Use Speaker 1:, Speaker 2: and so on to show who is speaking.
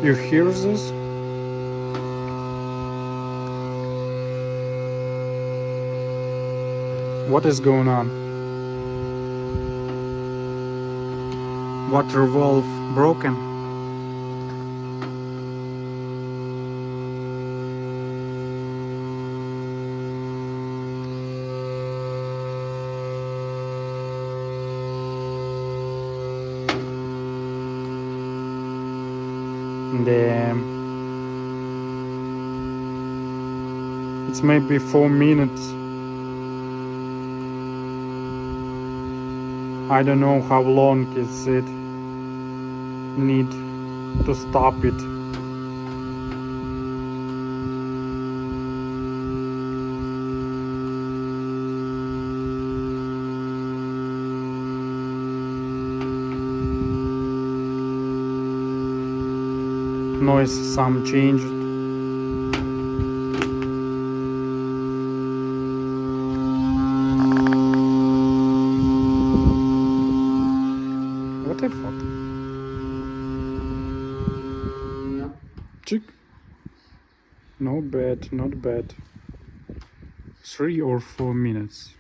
Speaker 1: You hear this? What is going on? Water valve broken. It's maybe 4 minutes. I don't know how long is it need to stop it. Noise some changed. What the fuck? Chick. Not bad, not bad. 3 or 4 minutes.